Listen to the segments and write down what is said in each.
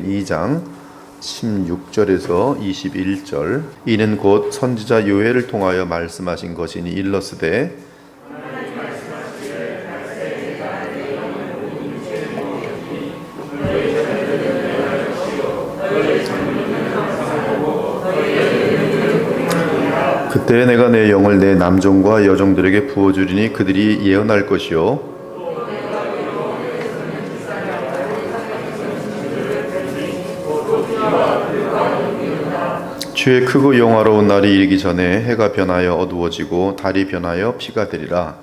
2장 16절에서 21절. 이는 곧 선지자 요엘을 통하여 말씀하신 것이니 일러스되 그때 내가 내 영을 내 남종과 여종들에게 부어주리니 그들이 예언할 것이요 주의 크고 영화로운 날이 이르기 전에 해가 변하여 어두워지고 달이 변하여 피가 되리라.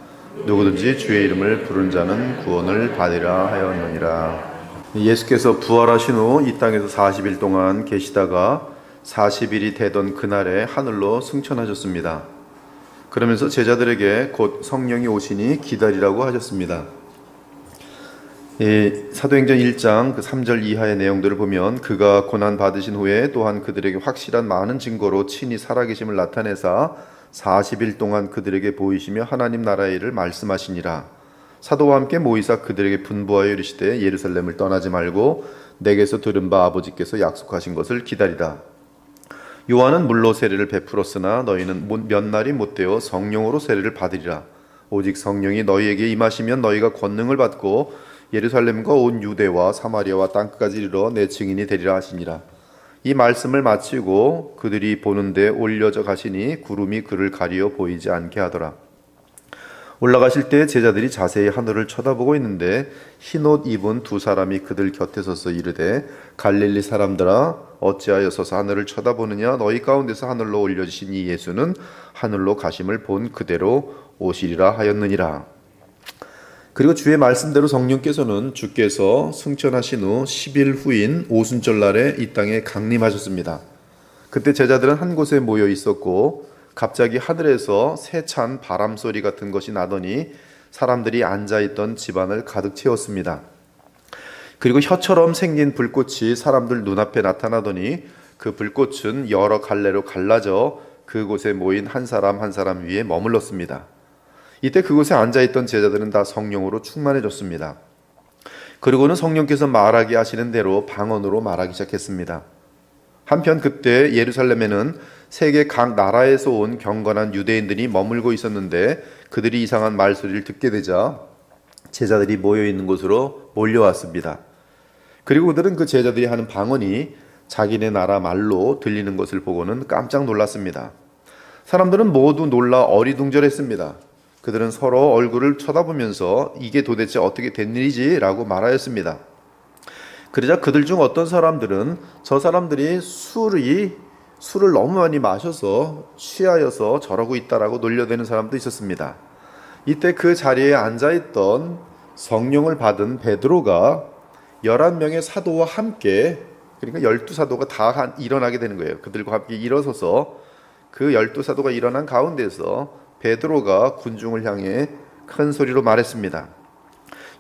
누구든지 주의 이름을 부른 자는 구원을 받으리라 하였느니라. 예수께서 부활하신 후 이 땅에서 40일 동안 계시다가 40일이 되던 그날에 하늘로 승천하셨습니다. 그러면서 제자들에게 곧 성령이 오시니 기다리라고 하셨습니다. 사도행전 1장 3절 이하의 내용들을 보면 그가 고난 받으신 후에 또한 그들에게 확실한 많은 증거로 친히 살아계심을 나타내사 40일 동안 그들에게 보이시며 하나님 나라의 일을 말씀하시니라. 사도와 함께 모이사 그들에게 분부하여 이르시되 예루살렘을 떠나지 말고 내게서 들은 바 아버지께서 약속하신 것을 기다리라. 요한은 물로 세례를 베풀었으나 너희는 몇 날이 못되어 성령으로 세례를 받으리라. 오직 성령이 너희에게 임하시면 너희가 권능을 받고 예루살렘과 온 유대와 사마리아와 땅끝까지 이르러 내 증인이 되리라 하시니라. 이 말씀을 마치고 그들이 보는데 올려져 가시니 구름이 그를 가리어 보이지 않게 하더라. 올라가실 때 제자들이 자세히 하늘을 쳐다보고 있는데 흰옷 입은 두 사람이 그들 곁에 서서 이르되 갈릴리 사람들아 어찌하여 서서 하늘을 쳐다보느냐. 너희 가운데서 하늘로 올려지신 이 예수는 하늘로 가심을 본 그대로 오시리라 하였느니라. 그리고 주의 말씀대로 성령께서는 주께서 승천하신 후 10일 후인 오순절 날에 이 땅에 강림하셨습니다. 그때 제자들은 한 곳에 모여 있었고 갑자기 하늘에서 세찬 바람 소리 같은 것이 나더니 사람들이 앉아있던 집안을 가득 채웠습니다. 그리고 혀처럼 생긴 불꽃이 사람들 눈앞에 나타나더니 그 불꽃은 여러 갈래로 갈라져 그곳에 모인 한 사람 한 사람 위에 머물렀습니다. 이때 그곳에 앉아있던 제자들은 다 성령으로 충만해졌습니다. 그리고는 성령께서 말하게 하시는 대로 방언으로 말하기 시작했습니다. 한편 그때 예루살렘에는 세계 각 나라에서 온 경건한 유대인들이 머물고 있었는데 그들이 이상한 말소리를 듣게 되자 제자들이 모여있는 곳으로 몰려왔습니다. 그리고 그들은 그 제자들이 하는 방언이 자기네 나라 말로 들리는 것을 보고는 깜짝 놀랐습니다. 사람들은 모두 놀라 어리둥절했습니다. 그들은 서로 얼굴을 쳐다보면서 이게 도대체 어떻게 된 일이지? 라고 말하였습니다. 그러자 그들 중 어떤 사람들은 저 사람들이 술을 너무 많이 마셔서 취하여서 저러고 있다라고 놀려대는 사람도 있었습니다. 이때 그 자리에 앉아있던 성령을 받은 베드로가 11명의 사도와 함께, 그러니까 12사도가 다 일어나게 되는 거예요. 그들과 함께 일어서서 그 12사도가 일어난 가운데서 베드로가 군중을 향해 큰 소리로 말했습니다.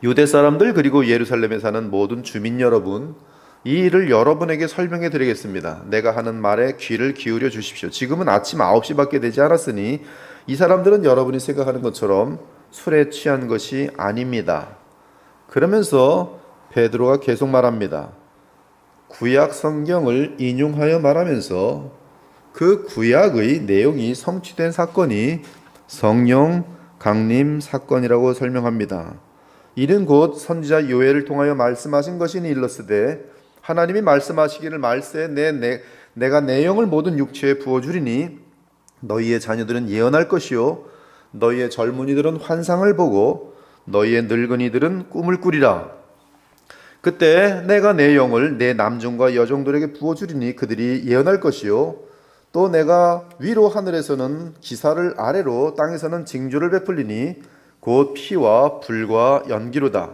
유대 사람들 그리고 예루살렘에 사는 모든 주민 여러분, 이 일을 여러분에게 설명해 드리겠습니다. 내가 하는 말에 귀를 기울여 주십시오. 지금은 아침 9시밖에 되지 않았으니 이 사람들은 여러분이 생각하는 것처럼 술에 취한 것이 아닙니다. 그러면서 베드로가 계속 말합니다. 구약 성경을 인용하여 말하면서 그 구약의 내용이 성취된 사건이 성령 강림 사건이라고 설명합니다. 이는 곧 선지자 요엘을 통하여 말씀하신 것이니 일러스되 하나님이 말씀하시기를 말세 내가 내 영을 모든 육체에 부어주리니 너희의 자녀들은 예언할 것이요 너희의 젊은이들은 환상을 보고 너희의 늙은이들은 꿈을 꾸리라. 그때 내가 내 영을 내 남종과 여종들에게 부어주리니 그들이 예언할 것이요 또 내가 위로 하늘에서는 기사를 아래로 땅에서는 징조를 베풀리니 곧 피와 불과 연기로다.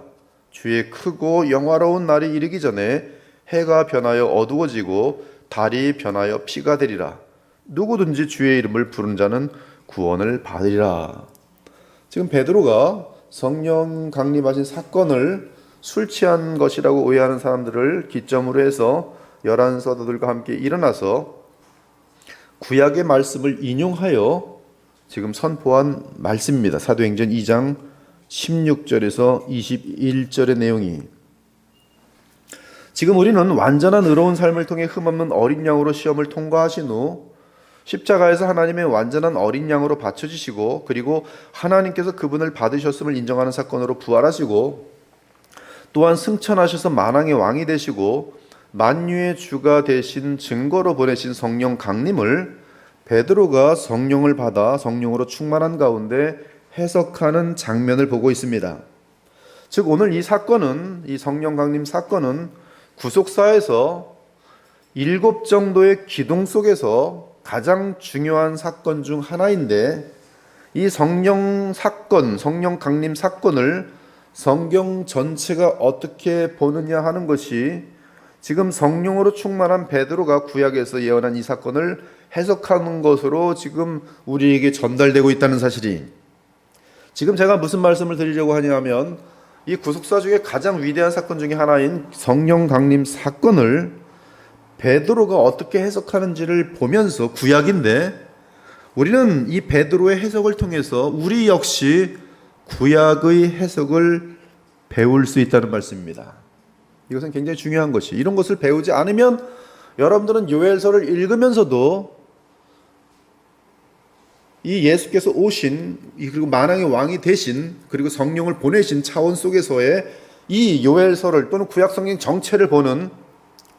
주의 크고 영화로운 날이 이르기 전에 해가 변하여 어두워지고 달이 변하여 피가 되리라. 누구든지 주의 이름을 부른 자는 구원을 받으리라. 지금 베드로가 성령 강림하신 사건을 술 취한 것이라고 오해하는 사람들을 기점으로 해서 11사도들과 함께 일어나서 구약의 말씀을 인용하여 지금 선포한 말씀입니다. 사도행전 2장 16절에서 21절의 내용이 지금 우리는 완전한 의로운 삶을 통해 흠없는 어린 양으로 시험을 통과하신 후 십자가에서 하나님의 완전한 어린 양으로 바쳐지시고, 그리고 하나님께서 그분을 받으셨음을 인정하는 사건으로 부활하시고, 또한 승천하셔서 만왕의 왕이 되시고 만유의 주가 되신 증거로 보내신 성령 강림을 베드로가 성령을 받아 성령으로 충만한 가운데 해석하는 장면을 보고 있습니다. 즉 오늘 이 사건은, 이 성령 강림 사건은 구속사에서 7 정도의 기둥 속에서 가장 중요한 사건 중 하나인데, 이 성령 사건, 성령 강림 사건을 성경 전체가 어떻게 보느냐 하는 것이 지금 성령으로 충만한 베드로가 구약에서 예언한 이 사건을 해석하는 것으로 지금 우리에게 전달되고 있다는 사실이, 지금 제가 무슨 말씀을 드리려고 하냐면, 이 구속사 중에 가장 위대한 사건 중에 하나인 성령 강림 사건을 베드로가 어떻게 해석하는지를 보면서, 구약인데 우리는 이 베드로의 해석을 통해서 우리 역시 구약의 해석을 배울 수 있다는 말씀입니다. 이것은 굉장히 중요한 것이, 이런 것을 배우지 않으면 여러분들은 요엘서를 읽으면서도 이 예수께서 오신, 그리고 만왕의 왕이 되신, 그리고 성령을 보내신 차원 속에서의 이 요엘서를 또는 구약 성경 정체를 보는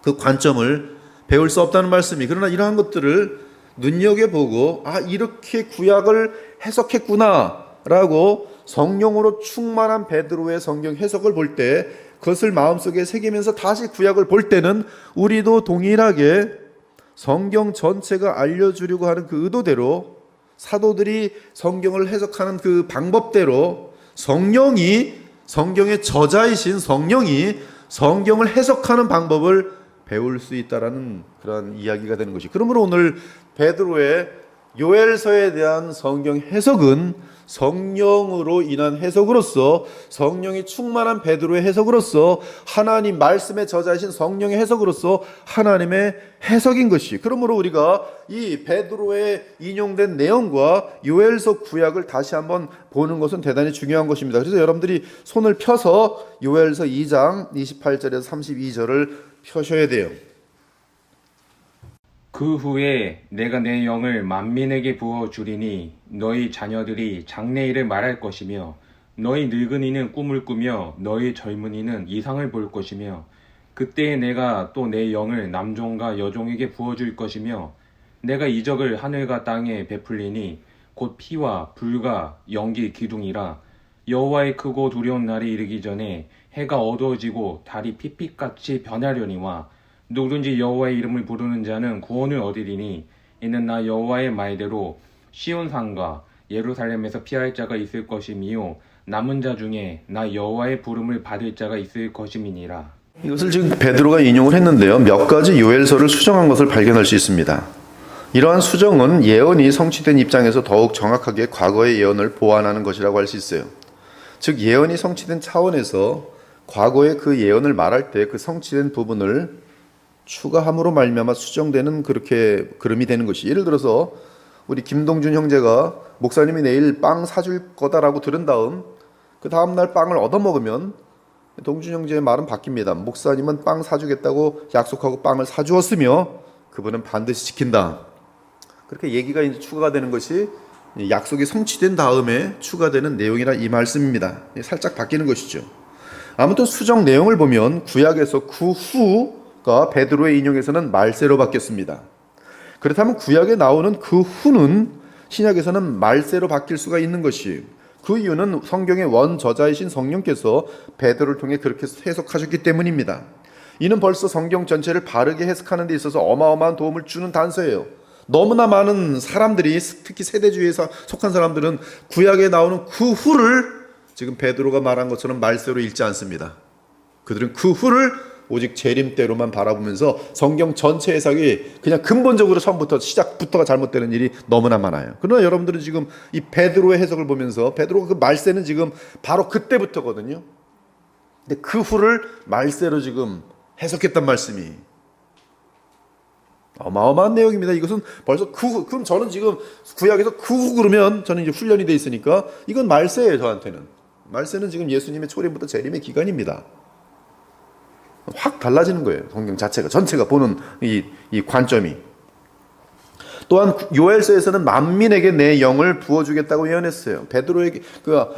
그 관점을 배울 수 없다는 말씀이, 그러나 이러한 것들을 눈여겨보고 이렇게 구약을 해석했구나 라고 성령으로 충만한 베드로의 성경 해석을 볼 때 그것을 마음속에 새기면서 다시 구약을 볼 때는 우리도 동일하게 성경 전체가 알려주려고 하는 그 의도대로, 사도들이 성경을 해석하는 그 방법대로 성령이, 성경의 저자이신 성령이 성경을 해석하는 방법을 배울 수 있다라는 그런 이야기가 되는 것이, 그러므로 오늘 베드로의 요엘서에 대한 성경 해석은 성령으로 인한 해석으로서, 성령이 충만한 베드로의 해석으로서, 하나님 말씀의 저자이신 성령의 해석으로서 하나님의 해석인 것이, 그러므로 우리가 이 베드로의 인용된 내용과 요엘서 구약을 다시 한번 보는 것은 대단히 중요한 것입니다. 그래서 여러분들이 손을 펴서 요엘서 2장 28절에서 32절을 펴셔야 돼요. 그 후에 내가 내 영을 만민에게 부어주리니 너희 자녀들이 장래일을 말할 것이며 너희 늙은이는 꿈을 꾸며 너희 젊은이는 이상을 볼 것이며 그때에 내가 또 내 영을 남종과 여종에게 부어줄 것이며 내가 이적을 하늘과 땅에 베풀리니 곧 피와 불과 연기 기둥이라. 여호와의 크고 두려운 날이 이르기 전에 해가 어두워지고 달이 핏빛같이 변하려니와 누구든지 여호와의 이름을 부르는 자는 구원을 얻으리니 이는 나 여호와의 말대로 시온산과 예루살렘에서 피할 자가 있을 것이미요 남은 자 중에 나 여호와의 부름을 받을 자가 있을 것임이니라. 이것을 지금 베드로가 인용을 했는데요, 몇 가지 요엘서를 수정한 것을 발견할 수 있습니다. 이러한 수정은 예언이 성취된 입장에서 더욱 정확하게 과거의 예언을 보완하는 것이라고 할 수 있어요. 즉 예언이 성취된 차원에서 과거의 그 예언을 말할 때 그 성취된 부분을 추가함으로 말미암아 수정되는, 그렇게 그름이 되는 것이, 예를 들어서 우리 김동준 형제가 목사님이 내일 빵 사줄 거다라고 들은 다음 그 다음날 빵을 얻어먹으면 동준 형제의 말은 바뀝니다. 목사님은 빵 사주겠다고 약속하고 빵을 사주었으며 그분은 반드시 지킨다. 그렇게 얘기가 이제 추가가 되는 것이 약속이 성취된 다음에 추가되는 내용이라 이 말씀입니다. 살짝 바뀌는 것이죠. 아무튼 수정 내용을 보면 구약에서 그 후가 베드로의 인용에서는 말세로 바뀌었습니다. 그렇다면 구약에 나오는 그 후는 신약에서는 말세로 바뀔 수가 있는 것이, 그 이유는 성경의 원저자이신 성령께서 베드로를 통해 그렇게 해석하셨기 때문입니다. 이는 벌써 성경 전체를 바르게 해석하는 데 있어서 어마어마한 도움을 주는 단서예요. 너무나 많은 사람들이, 특히 세대주의에 속한 사람들은 구약에 나오는 그 후를 지금 베드로가 말한 것처럼 말세로 읽지 않습니다. 그들은 그 후를 오직 재림때로만 바라보면서 성경 전체 해석이 그냥 근본적으로 처음부터 시작부터가 잘못되는 일이 너무나 많아요. 그러나 여러분들은 지금 이 베드로의 해석을 보면서 베드로가 그 말세는 지금 바로 그때부터거든요. 근데 그 후를 말세로 지금 해석했단 말씀이 어마어마한 내용입니다. 이것은 벌써 그 후, 그럼 저는 지금 구약에서 그 후 그러면 저는 이제 훈련이 돼 있으니까 이건 말세예요, 저한테는. 말세는 지금 예수님의 초림부터 재림의 기간입니다. 확 달라지는 거예요. 성경 자체가 전체가 보는 이 관점이. 또한 요엘서에서는 만민에게 내 영을 부어주겠다고 예언했어요. 베드로에게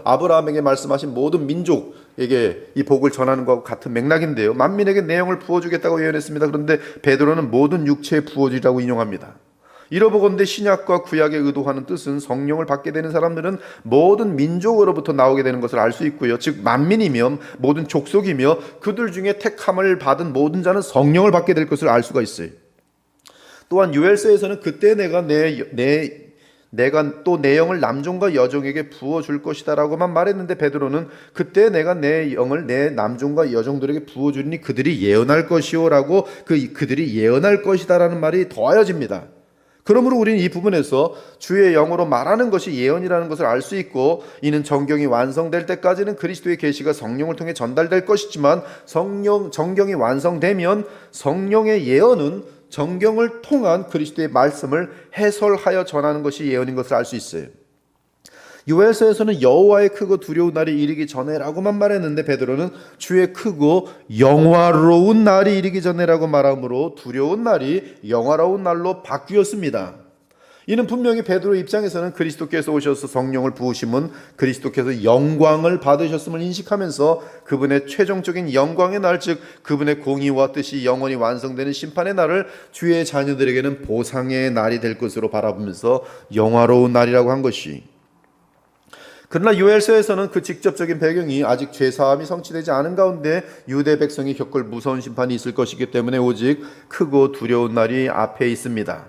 아브라함에게 말씀하신 모든 민족에게 이 복을 전하는 것과 같은 맥락인데요. 만민에게 내 영을 부어주겠다고 예언했습니다. 그런데 베드로는 모든 육체에 부어주리라고 인용합니다. 이러보건대 신약과 구약의 의도하는 뜻은 성령을 받게 되는 사람들은 모든 민족으로부터 나오게 되는 것을 알 수 있고요. 즉 만민이며 모든 족속이며 그들 중에 택함을 받은 모든 자는 성령을 받게 될 것을 알 수가 있어요. 또한 요엘서에서는 그때 내가 또 내 영을 남종과 여종에게 부어줄 것이다라고만 말했는데 베드로는 그때 내가 내 영을 내 남종과 여종들에게 부어주리니 그들이 예언할 것이요라고 그들이 예언할 것이다라는 말이 더하여집니다. 그러므로 우리는 이 부분에서 주의 영으로 말하는 것이 예언이라는 것을 알 수 있고, 이는 정경이 완성될 때까지는 그리스도의 계시가 성령을 통해 전달될 것이지만 정경이 완성되면 성령의 예언은 정경을 통한 그리스도의 말씀을 해설하여 전하는 것이 예언인 것을 알 수 있어요. 요엘서에서는 여호와의 크고 두려운 날이 이르기 전에라고만 말했는데 베드로는 주의 크고 영화로운 날이 이르기 전에라고 말하므로 두려운 날이 영화로운 날로 바뀌었습니다. 이는 분명히 베드로 입장에서는 그리스도께서 오셔서 성령을 부으심은 그리스도께서 영광을 받으셨음을 인식하면서 그분의 최종적인 영광의 날, 즉 그분의 공의와 뜻이 영원히 완성되는 심판의 날을 주의 자녀들에게는 보상의 날이 될 것으로 바라보면서 영화로운 날이라고 한 것이. 그러나 요엘서에서는 그 직접적인 배경이 아직 죄사함이 성취되지 않은 가운데 유대 백성이 겪을 무서운 심판이 있을 것이기 때문에 오직 크고 두려운 날이 앞에 있습니다.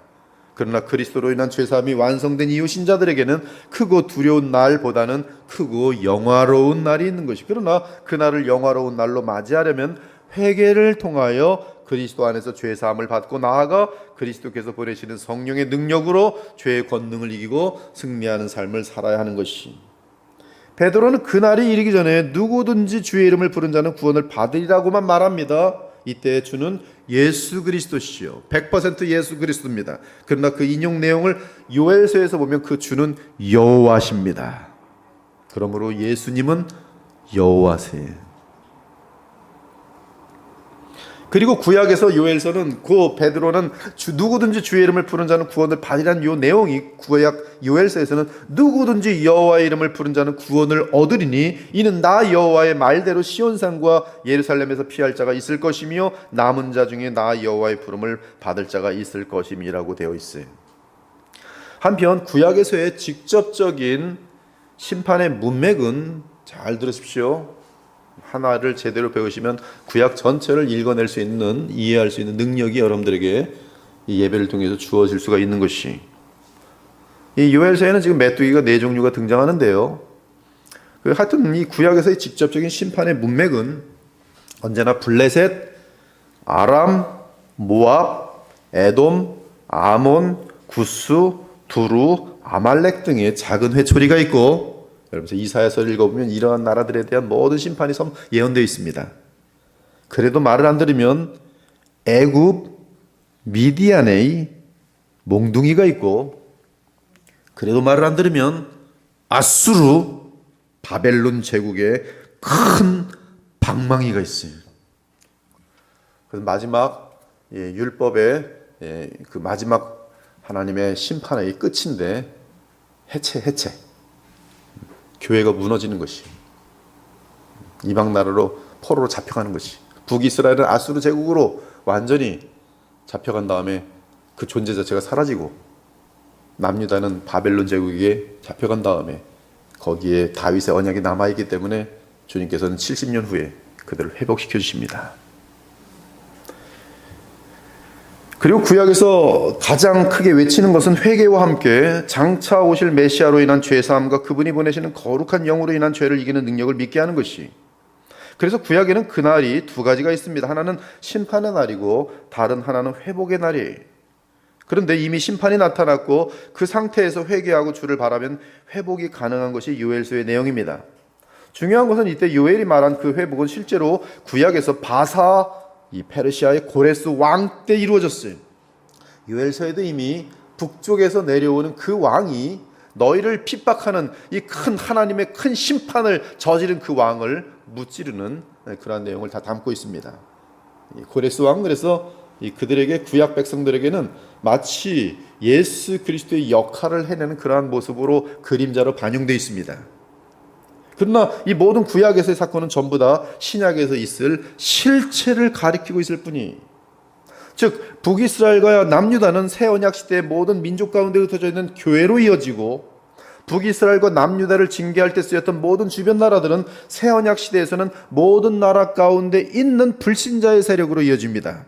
그러나 그리스도로 인한 죄사함이 완성된 이후 신자들에게는 크고 두려운 날보다는 크고 영화로운 날이 있는 것이. 그러나 그 날을 영화로운 날로 맞이하려면 회개를 통하여 그리스도 안에서 죄사함을 받고 나아가 그리스도께서 보내시는 성령의 능력으로 죄의 권능을 이기고 승리하는 삶을 살아야 하는 것이. 베드로는 그날이 이르기 전에 누구든지 주의 이름을 부른 자는 구원을 받으리라고만 말합니다. 이때 주는 예수 그리스도시요, 100% 예수 그리스도입니다. 그러나 그 인용 내용을 요엘서에서 보면 그 주는 여호와십니다. 그러므로 예수님은 여호와세요. 그리고 구약에서 요엘서는 그 베드로는 누구든지 주의 이름을 부른 자는 구원을 받으리라는 요 내용이 구약 요엘서에서는 누구든지 여호와의 이름을 부른 자는 구원을 얻으리니 이는 나 여호와의 말대로 시온산과 예루살렘에서 피할 자가 있을 것이며 남은 자 중에 나 여호와의 부름을 받을 자가 있을 것임이라고 되어 있어요. 한편 구약에서의 직접적인 심판의 문맥은 잘 들으십시오. 하나를 제대로 배우시면 구약 전체를 읽어낼 수 있는, 이해할 수 있는 능력이 여러분들에게 이 예배를 통해서 주어질 수가 있는 것이. 이 요엘서에는 지금 메뚜기가 4종류가 등장하는데요. 하여튼 이 구약에서의 직접적인 심판의 문맥은 언제나 블레셋, 아람, 모압, 에돔, 아몬, 구스, 두루, 아말렉 등의 작은 회초리가 있고, 여러분 이사야서를 읽어보면 이러한 나라들에 대한 모든 심판이 예언되어 있습니다. 그래도 말을 안 들으면 애굽, 미디안의 몽둥이가 있고, 그래도 말을 안 들으면 아수르, 바벨론 제국의 큰 방망이가 있어요. 그래서 마지막 율법의 그 마지막 하나님의 심판의 끝인데 해체. 교회가 무너지는 것이, 이방 나라로 포로로 잡혀가는 것이, 북이스라엘은 아수르 제국으로 완전히 잡혀간 다음에 그 존재 자체가 사라지고, 남유다는 바벨론 제국에 잡혀간 다음에 거기에 다윗의 언약이 남아있기 때문에 주님께서는 70년 후에 그들을 회복시켜 주십니다. 그리고 구약에서 가장 크게 외치는 것은 회개와 함께 장차 오실 메시아로 인한 죄사함과 그분이 보내시는 거룩한 영으로 인한 죄를 이기는 능력을 믿게 하는 것이. 그래서 구약에는 그날이 두 가지가 있습니다. 하나는 심판의 날이고 다른 하나는 회복의 날이에요. 그런데 이미 심판이 나타났고 그 상태에서 회개하고 주를 바라면 회복이 가능한 것이 요엘서의 내용입니다. 중요한 것은 이때 요엘이 말한 그 회복은 실제로 구약에서 바사, 이 페르시아의 고레스 왕 때 이루어졌어요. 요엘서에도 이미 북쪽에서 내려오는 그 왕이 너희를 핍박하는 이 큰 하나님의 큰 심판을 저지른 그 왕을 무찌르는 그러한 내용을 다 담고 있습니다. 이 고레스 왕, 그래서 이 그들에게, 구약 백성들에게는 마치 예수 그리스도의 역할을 해내는 그러한 모습으로, 그림자로 반영되어 있습니다. 그러나 이 모든 구약에서의 사건은 전부 다 신약에서 있을 실체를 가리키고 있을 뿐이, 즉 북이스라엘과 남유다는 새 언약 시대의 모든 민족 가운데 흩어져 있는 교회로 이어지고, 북이스라엘과 남유다를 징계할 때 쓰였던 모든 주변 나라들은 새 언약 시대에서는 모든 나라 가운데 있는 불신자의 세력으로 이어집니다.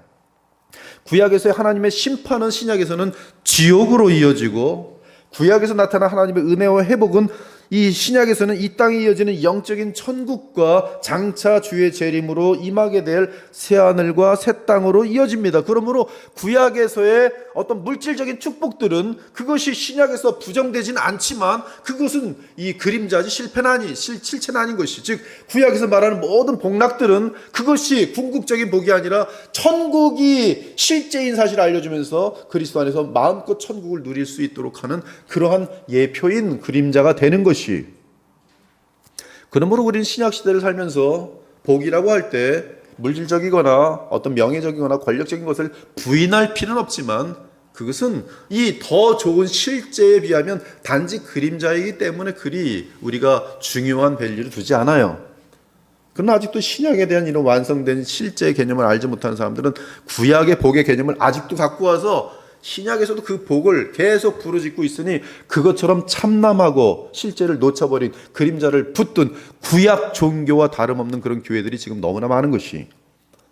구약에서의 하나님의 심판은 신약에서는 지옥으로 이어지고, 구약에서 나타난 하나님의 은혜와 회복은 이 신약에서는 이 땅에 이어지는 영적인 천국과 장차 주의 재림으로 임하게 될 새하늘과 새 땅으로 이어집니다. 그러므로 구약에서의 어떤 물질적인 축복들은 그것이 신약에서 부정되지는 않지만 그것은 이 그림자지 실체는 아닌 것이, 즉 구약에서 말하는 모든 복락들은 그것이 궁극적인 복이 아니라 천국이 실제인 사실을 알려주면서 그리스도 안에서 마음껏 천국을 누릴 수 있도록 하는 그러한 예표인 그림자가 되는 것이, 그러므로 우리는 신약 시대를 살면서 복이라고 할 때 물질적이거나 어떤 명예적이거나 권력적인 것을 부인할 필요는 없지만 그것은 이 더 좋은 실제에 비하면 단지 그림자이기 때문에 그리 우리가 중요한 밸류를 두지 않아요. 그러나 아직도 신약에 대한 이런 완성된 실제 개념을 알지 못하는 사람들은 구약의 복의 개념을 아직도 갖고 와서 신약에서도 그 복을 계속 부르짖고 있으니 그것처럼 참남하고 실제를 놓쳐버린, 그림자를 붙든 구약 종교와 다름없는 그런 교회들이 지금 너무나 많은 것이,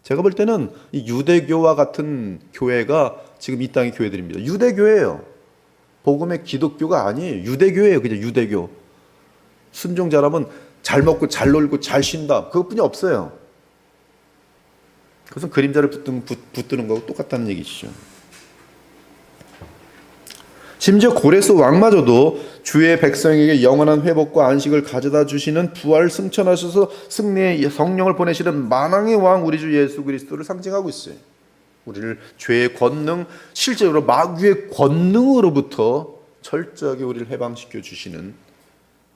제가 볼 때는 이 유대교와 같은 교회가 지금 이 땅의 교회들입니다. 유대교예요. 복음의 기독교가 아니에요. 유대교예요. 그냥 유대교. 순종 잘하면 잘 먹고 잘 놀고 잘 쉰다, 그것뿐이 없어요. 그것은 그림자를 붙드는 거하고 똑같다는 얘기시죠. 심지어 고레스 왕마저도 주의 백성에게 영원한 회복과 안식을 가져다 주시는 부활을 승천하셔서 승리의 성령을 보내시는 만왕의 왕 우리 주 예수 그리스도를 상징하고 있어요. 우리를 죄의 권능, 실제로 마귀의 권능으로부터 철저하게 우리를 해방시켜 주시는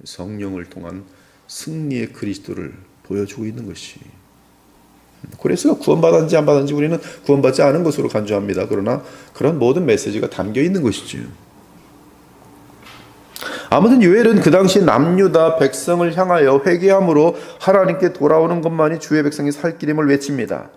성령을 통한 승리의 그리스도를 보여주고 있는 것이, 고레스가 구원받았는지 안 받았는지 우리는 구원받지 않은 것으로 간주합니다. 그러나 그런 모든 메시지가 담겨 있는 것이죠. 아무튼 요엘은 그 당시 남유다 백성을 향하여 회개함으로 하나님께 돌아오는 것만이 주의 백성이 살 길임을 외칩니다.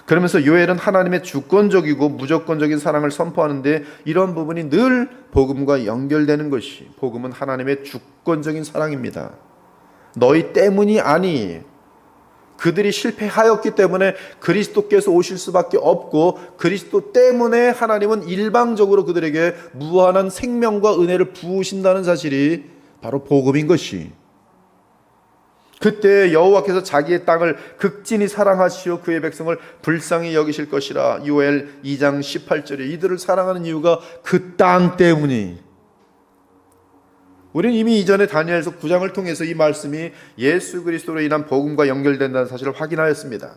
그러면서 요엘은 하나님의 주권적이고 무조건적인 사랑을 선포하는데 이런 부분이 늘 복음과 연결되는 것이, 복음은 하나님의 주권적인 사랑입니다. 너희 때문이 아니, 그들이 실패하였기 때문에 그리스도께서 오실 수밖에 없고, 그리스도 때문에 하나님은 일방적으로 그들에게 무한한 생명과 은혜를 부으신다는 사실이 바로 복음인 것이, 그때 여호와께서 자기의 땅을 극진히 사랑하시어 그의 백성을 불쌍히 여기실 것이라. 요엘 2장 18절에 이들을 사랑하는 이유가 그 땅 때문이, 우리는 이미 이전에 다니엘서 9장을 통해서 이 말씀이 예수 그리스도로 인한 복음과 연결된다는 사실을 확인하였습니다.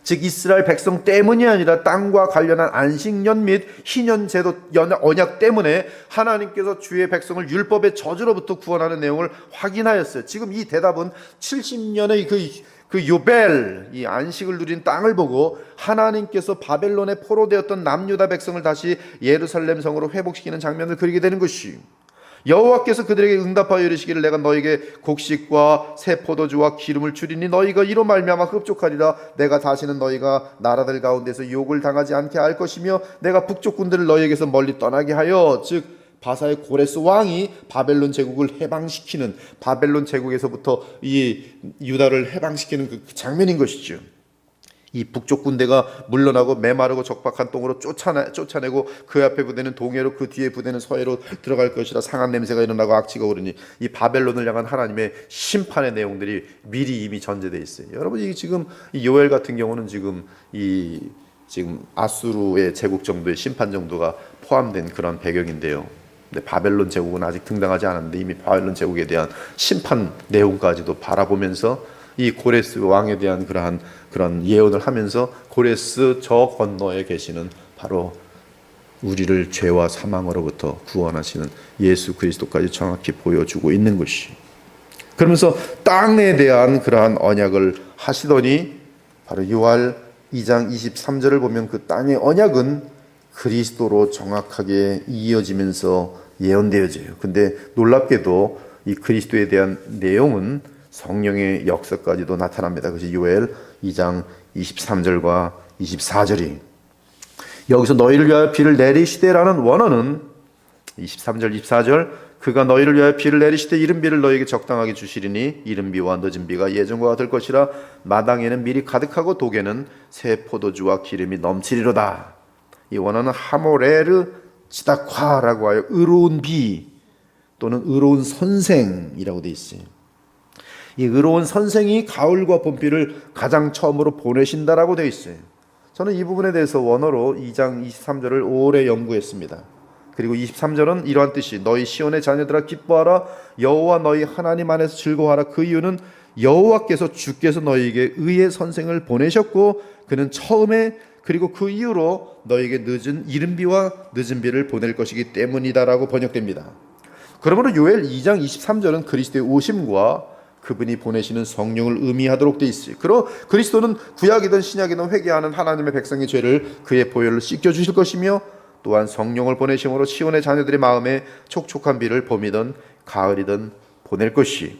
즉 이스라엘 백성 때문이 아니라 땅과 관련한 안식년 및 희년 제도 언약 때문에 하나님께서 주의 백성을 율법의 저주로부터 구원하는 내용을 확인하였어요. 지금 이 대답은 70년의 그 요벨, 이 안식을 누린 땅을 보고 하나님께서 바벨론에 포로되었던 남유다 백성을 다시 예루살렘 성으로 회복시키는 장면을 그리게 되는 것이, 여호와께서 그들에게 응답하여 이르시기를 내가 너에게 곡식과 새 포도주와 기름을 주리니 너희가 이로 말미암아 흡족하리라. 내가 다시는 너희가 나라들 가운데서 욕을 당하지 않게 할 것이며 내가 북쪽 군대를 너희에게서 멀리 떠나게 하여, 즉 바사의 고레스 왕이 바벨론 제국을 해방시키는, 바벨론 제국에서부터 이 유다를 해방시키는 그 장면인 것이죠. 이 북쪽 군대가 물러나고 메마르고 적박한 땅으로 쫓아내고 그 앞에 부대는 동해로 그 뒤에 부대는 서해로 들어갈 것이라. 상한 냄새가 일어나고 악취가 오르니, 이 바벨론을 향한 하나님의 심판의 내용들이 미리 이미 전제되어 있어요. 여러분, 이 지금 이 요엘 같은 경우는 지금 아수르의 제국 정도의 심판 정도가 포함된 그런 배경인데요. 근데 바벨론 제국은 아직 등장하지 않았는데 이미 바벨론 제국에 대한 심판 내용까지도 바라보면서 이 고레스 왕에 대한 그런 예언을 하면서 고레스 저 건너에 계시는 바로 우리를 죄와 사망으로부터 구원하시는 예수 그리스도까지 정확히 보여주고 있는 것이, 그러면서 땅에 대한 그러한 언약을 하시더니 바로 유알 2장 23절을 보면 그 땅의 언약은 그리스도로 정확하게 이어지면서 예언되어져요. 근데 놀랍게도 이 그리스도에 대한 내용은 성령의 역사까지도 나타납니다. 그것이 요엘 2장 23절과 24절이 여기서 너희를 위하여 비를 내리시되라는 원어는 23절 24절 그가 너희를 위하여 비를 내리시되 이른 비를 너희에게 적당하게 주시리니 이른 비와 늦은 비가 예전과 같을 것이라 마당에는 밀이 가득하고 독에는 새 포도주와 기름이 넘치리로다. 이 원어는 하모레르 지다콰라고 하여 의로운 비 또는 의로운 선생이라고 되어 있어요. 이 의로운 선생이 가을과 봄비를 가장 처음으로 보내신다라고 되어 있어요. 저는 이 부분에 대해서 원어로 2장 23절을 오래 연구했습니다. 그리고 23절은 이러한 뜻이 너희 시온의 자녀들아 기뻐하라 여호와 너희 하나님 안에서 즐거워하라. 그 이유는 여호와께서 주께서 너희에게 의의 선생을 보내셨고 그는 처음에 그리고 그 이후로 너희에게 이른 비와 늦은 비를 보낼 것이기 때문이다라고 번역됩니다. 그러므로 요엘 2장 23절은 그리스도의 오심과 그분이 보내시는 성령을 의미하도록 되어 있어요. 그리스도는 구약이든 신약이든 회개하는 하나님의 백성의 죄를 그의 보혈로 씻겨주실 것이며 또한 성령을 보내심으로 시온의 자녀들의 마음에 촉촉한 비를 봄이든 가을이든 보낼 것이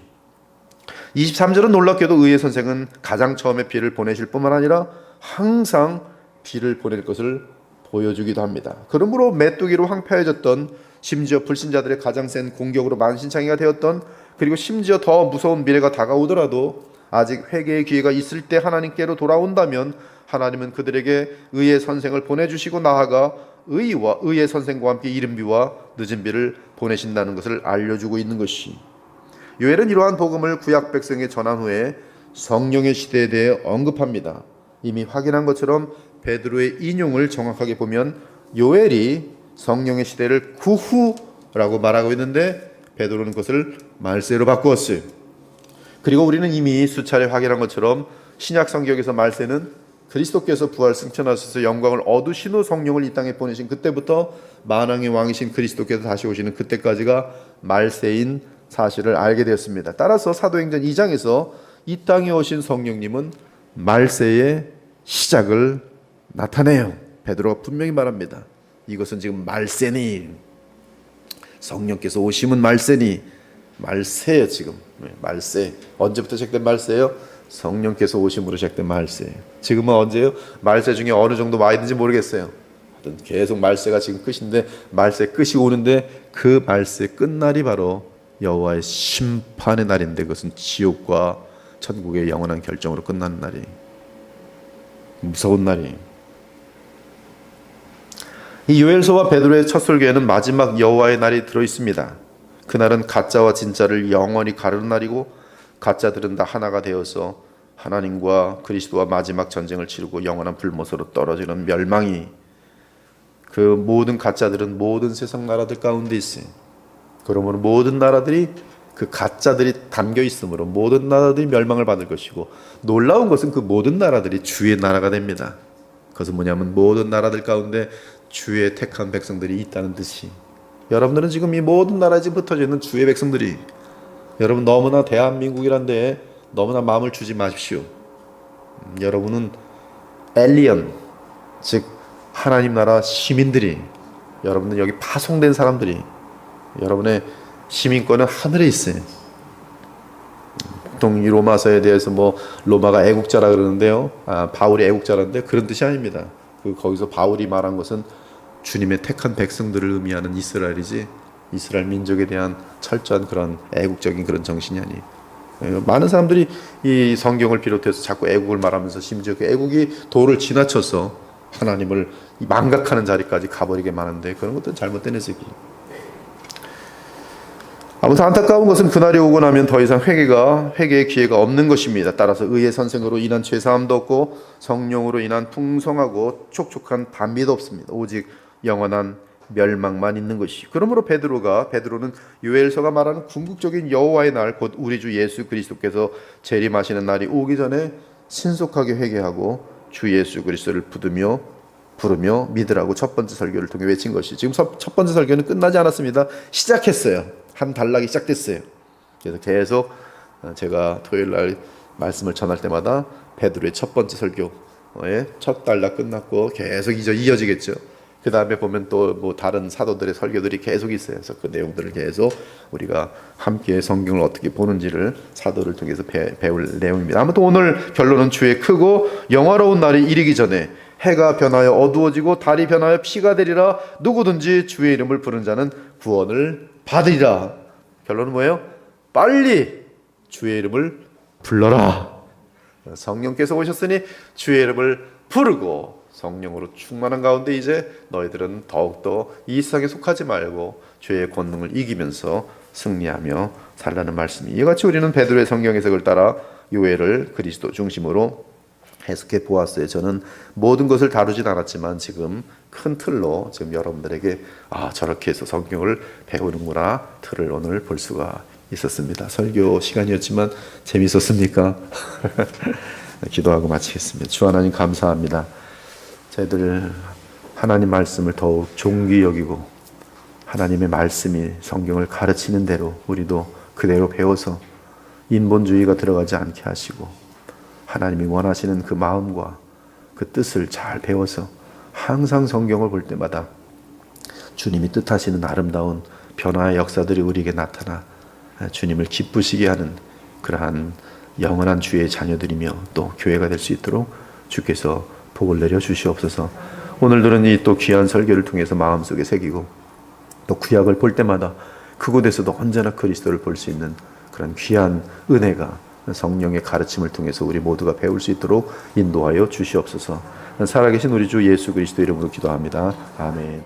23절은 놀랍게도 의의 선생은 가장 처음에 비를 보내실 뿐만 아니라 항상 비를 보낼 것을 보여주기도 합니다. 그러므로 메뚜기로 황폐해졌던 심지어 불신자들의 가장 센 공격으로 만신창이가 되었던 그리고 심지어 더 무서운 미래가 다가오더라도 아직 회개의 기회가 있을 때 하나님께로 돌아온다면 하나님은 그들에게 의의 선생을 보내주시고 나아가 의와 의의 선생과 함께 이른 비와 늦은 비를 보내신다는 것을 알려주고 있는 것이 요엘은 이러한 복음을 구약 백성에 전한 후에 성령의 시대에 대해 언급합니다. 이미 확인한 것처럼 베드로의 인용을 정확하게 보면 요엘이 성령의 시대를 구후라고 말하고 있는데 베드로는 그것을 말세로 바꾸었어요. 그리고 우리는 이미 수차례 확인한 것처럼 신약 성경에서 말세는 그리스도께서 부활 승천하셔서 영광을 얻으신 후 성령을 이 땅에 보내신 그때부터 만왕의 왕이신 그리스도께서 다시 오시는 그때까지가 말세인 사실을 알게 되었습니다. 따라서 사도행전 2장에서 이 땅에 오신 성령님은 말세의 시작을 나타내요. 베드로가 분명히 말합니다. 이것은 지금 말세니 성령께서 오심은 말세니 말세예요. 지금 말세 언제부터 시작된 말세예요? 성령께서 오심으로 시작된 말세예요. 지금은 언제예요? 말세 중에 어느 정도 와 있는지 모르겠어요. 계속 말세가 지금 끝인데 말세 끝이 오는데 그 말세 끝날이 바로 여호와의 심판의 날인데 그것은 지옥과 천국의 영원한 결정으로 끝나는 날이 무서운 날이 이 요엘서와 베드로의 첫 설교에는 마지막 여호와의 날이 들어있습니다. 그날은 가짜와 진짜를 영원히 가르는 날이고 가짜들은 다 하나가 되어서 하나님과 그리스도와 마지막 전쟁을 치르고 영원한 불못으로 떨어지는 멸망이 그 모든 가짜들은 모든 세상 나라들 가운데 있어요. 그러므로 모든 나라들이 그 가짜들이 담겨 있으므로 모든 나라들이 멸망을 받을 것이고 놀라운 것은 그 모든 나라들이 주의 나라가 됩니다. 그것은 뭐냐면 모든 나라들 가운데 주의 택한 백성들이 있다는 뜻이 여러분들은 지금 이 모든 나라에 지금 흩어져 있는 주의 백성들이 여러분 너무나 대한민국이란 데에 너무나 마음을 주지 마십시오. 여러분은 엘리언 즉 하나님 나라 시민들이 여러분은 여기 파송된 사람들이 여러분의 시민권은 하늘에 있어요. 보통 이 로마서에 대해서 뭐 로마가 애국자라 그러는데요. 바울이 애국자라는데 그런 뜻이 아닙니다. 거기서 바울이 말한 것은 주님의 택한 백성들을 의미하는 이스라엘이지 이스라엘 민족에 대한 철저한 그런 애국적인 그런 정신이 아니에요. 많은 사람들이 이 성경을 비롯해서 자꾸 애국을 말하면서 심지어 그 애국이 도를 지나쳐서 하나님을 망각하는 자리까지 가버리게 마는데 그런 것들은 잘못된 해석이. 아무튼 안타까운 것은 그날이 오고 나면 더 이상 회개의 기회가 없는 것입니다. 따라서 의의 선생으로 인한 죄사함도 없고 성령으로 인한 풍성하고 촉촉한 반비도 없습니다. 오직 영원한 멸망만 있는 것이. 그러므로 베드로는 요엘서가 말하는 궁극적인 여호와의 날, 곧 우리 주 예수 그리스도께서 재림하시는 날이 오기 전에 신속하게 회개하고 주 예수 그리스도를 부르며 믿으라고 첫 번째 설교를 통해 외친 것이. 지금 첫 번째 설교는 끝나지 않았습니다. 시작했어요. 한 단락이 시작됐어요. 그래서 계속 제가 토요일 날 말씀을 전할 때마다 베드로의 첫 번째 설교 첫 달락 끝났고 계속 이어지겠죠. 그 다음에 보면 또 뭐 다른 사도들의 설교들이 계속 있어요. 그래서 그 내용들을 계속 우리가 함께 성경을 어떻게 보는지를 사도를 통해서 배울 내용입니다. 아무튼 오늘 결론은 주의 크고 영화로운 날이 이르기 전에 해가 변하여 어두워지고 달이 변하여 피가 되리라. 누구든지 주의 이름을 부르는 자는 구원을 받으리라. 결론은 뭐예요? 빨리 주의 이름을 불러라. 성령께서 오셨으니 주의 이름을 부르고 성령으로 충만한 가운데 이제 너희들은 더욱더 이 세상에 속하지 말고 죄의 권능을 이기면서 승리하며 살라는 말씀이, 이와 같이 우리는 베드로의 성경 해석을 따라 교회를 그리스도 중심으로 해석해 보았어요. 저는 모든 것을 다루진 않았지만 지금 큰 틀로 지금 여러분들에게 저렇게 해서 성경을 배우는구나 틀을 오늘 볼 수가 있었습니다. 설교 시간이었지만 재밌었습니까? 기도하고 마치겠습니다. 주 하나님 감사합니다. 저희들 하나님 말씀을 더욱 존귀 여기고 하나님의 말씀이 성경을 가르치는 대로 우리도 그대로 배워서 인본주의가 들어가지 않게 하시고 하나님이 원하시는 그 마음과 그 뜻을 잘 배워서 항상 성경을 볼 때마다 주님이 뜻하시는 아름다운 변화의 역사들이 우리에게 나타나 주님을 기쁘시게 하는 그러한 영원한 주의 자녀들이며 또 교회가 될 수 있도록 주께서 복을 내려 주시옵소서. 오늘 들은 이 또 귀한 설교를 통해서 마음속에 새기고 또 구약을 볼 때마다 그곳에서도 언제나 그리스도를 볼 수 있는 그런 귀한 은혜가 성령의 가르침을 통해서 우리 모두가 배울 수 있도록 인도하여 주시옵소서. 살아계신 우리 주 예수 그리스도 이름으로 기도합니다. 아멘.